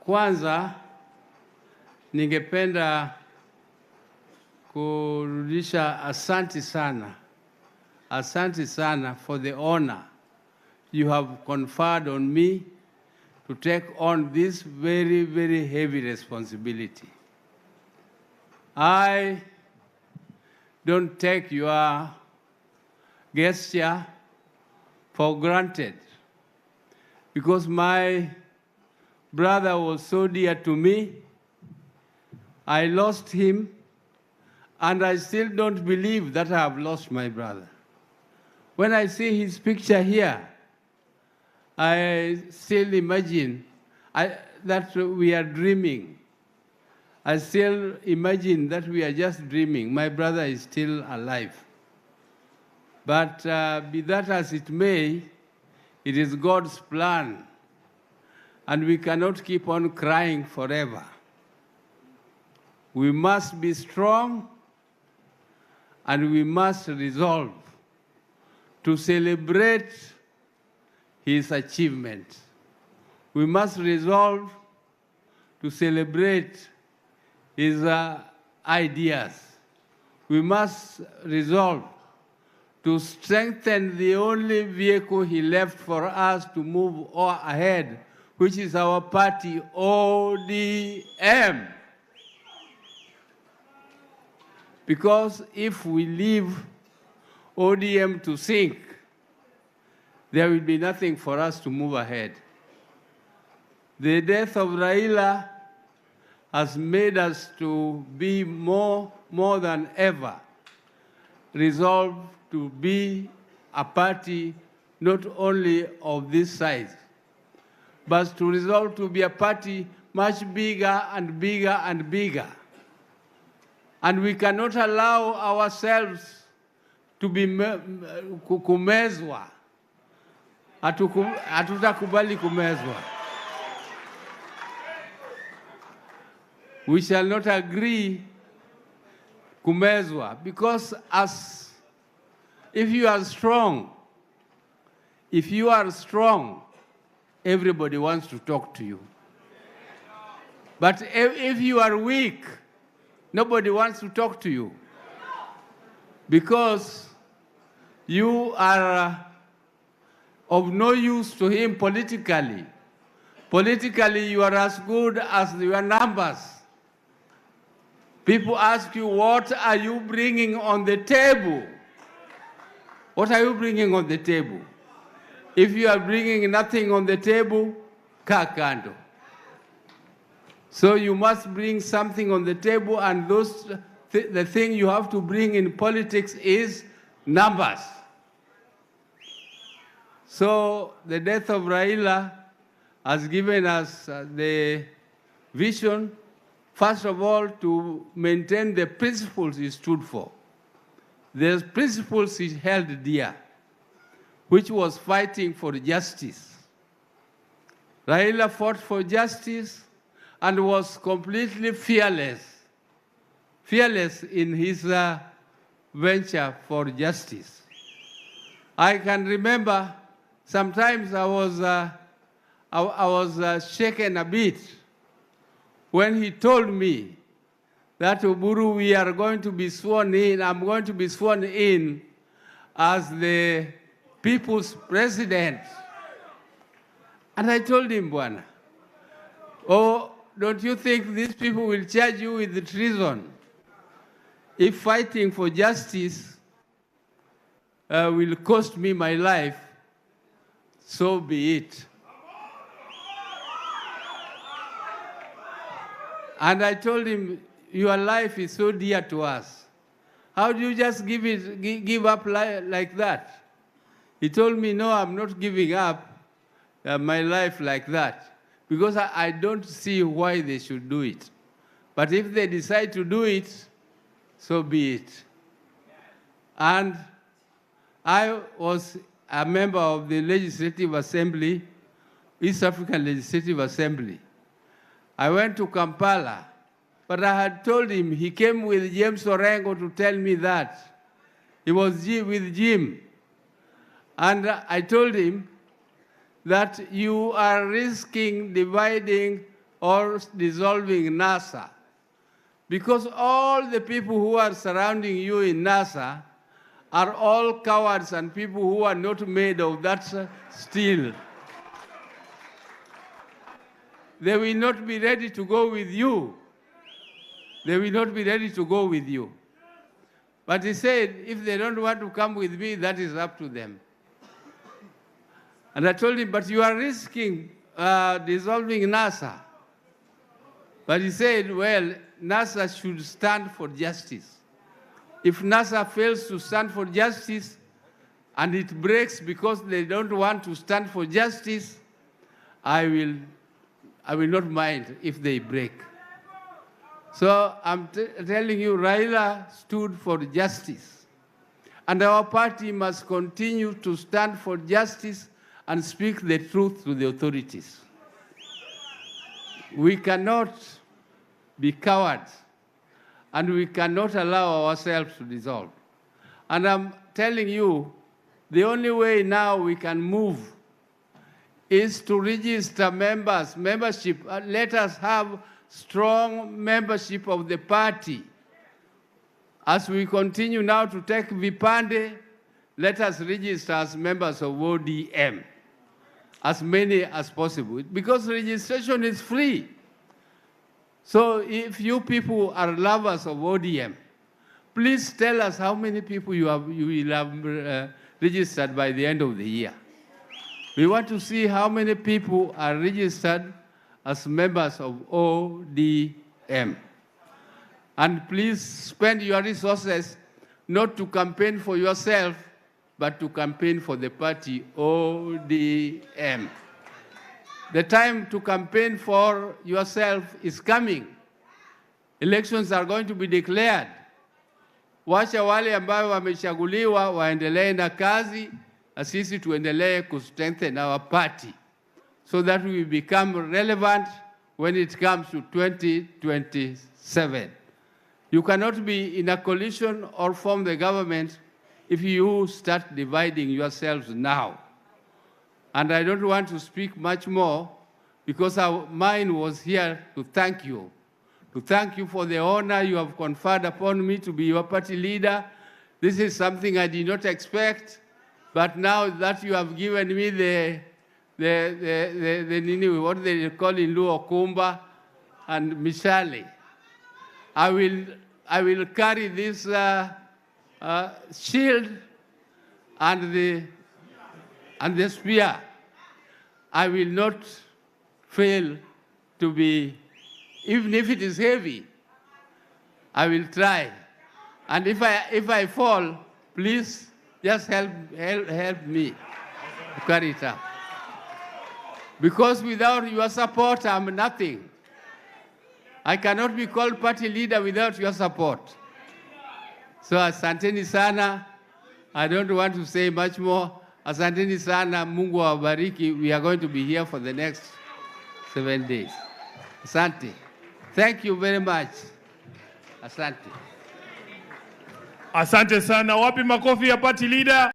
Kwanza ningependa kurudisha asante sana. Asante sana for the honor you have conferred on me to take on this very, very heavy responsibility. I don't take your gesture for granted because my brother was so dear to me. I lost him, and I still don't believe that I have lost my brother. When I see his picture here, I still imagine that we are dreaming. I still imagine that we are just dreaming. My brother is still alive. But be that as it may, it is God's plan, and we cannot keep on crying forever. We must be strong, and we must resolve to celebrate his achievement. We must resolve to celebrate his ideas. We must resolve to strengthen the only vehicle he left for us to move ahead, which is our party, ODM. Because if we leave ODM to sink, there will be nothing for us to move ahead. The death of Raila has made us to be more than ever resolved to be a party not only of this size, but to resolve to be a party much bigger and bigger and bigger. And we cannot allow ourselves to be kumezwa. Hatutakubali kumezwa. We shall not agree kumezwa, because if you are strong, everybody wants to talk to you. But if you are weak, nobody wants to talk to you, because you are of no use to him politically. Politically, you are as good as your numbers. People ask you, what are you bringing on the table? What are you bringing on the table? If you are bringing nothing on the table, kaa kando. So you must bring something on the table, and the thing you have to bring in politics is numbers. So the death of Raila has given us the vision, first of all, to maintain the principles he stood for. The principles he held dear, which was fighting for justice. Raila fought for justice and was completely fearless in his venture for justice. I can remember sometimes I was shaken a bit when he told me that, Uburu, we are going to be sworn in, I'm going to be sworn in as the people's president. And I told him, Bwana, oh, don't you think these people will charge you with treason if fighting for justice will cost me my life? So be it. And I told him, your life is so dear to us. How do you just give up like that? He told me, no, I'm not giving up my life like that, because I don't see why they should do it. But if they decide to do it, so be it. And I was a member of the Legislative Assembly, East African Legislative Assembly. I went to Kampala, but I had told him, he came with James Orengo to tell me that. He was with Jim. And I told him that you are risking dividing or dissolving NASA. Because all the people who are surrounding you in NASA are all cowards and people who are not made of that steel. They will not be ready to go with you. They will not be ready to go with you. But he said, if they don't want to come with me, that is up to them. And I told him, but you are risking dissolving NASA. But he said, well, NASA should stand for justice. If NASA fails to stand for justice and it breaks because they don't want to stand for justice, I will not mind if they break. So I'm telling you, Raila stood for justice. And our party must continue to stand for justice and speak the truth to the authorities. We cannot be cowards, and we cannot allow ourselves to dissolve. And I'm telling you, the only way now we can move is to register membership. Let us have strong membership of the party. As we continue now to take Vipande, let us register as members of ODM, as many as possible, because registration is free. So if you people are lovers of ODM, please tell us how many people you will have registered by the end of the year. We want to see how many people are registered as members of ODM. And please spend your resources not to campaign for yourself, but to campaign for the party ODM. The time to campaign for yourself is coming. Elections are going to be declared. Wacha wale ambao wamechaguliwa waendelee na kazi, na sisi tuendelee to strengthen our party so that we become relevant when it comes to 2027. You cannot be in a coalition or form the government if you start dividing yourselves now. And I don't want to speak much more because our mind was here to thank you for the honor you have conferred upon me to be your party leader. This is something I did not expect, but now that you have given me the what they call in Luo Kumba and Mishale, I will carry this shield and the spear. I will not fail to be, even if it is heavy, I will try. And if I fall, please just help me to carry it up. Because without your support, I'm nothing. I cannot be called party leader without your support. So asanteni sana. I don't want to say much more. Asanteni sana, Mungu awabariki. We are going to be here for the next 7 days. Asante. Thank you very much. Asante. Asante sana. Wapi makofi ya party leader?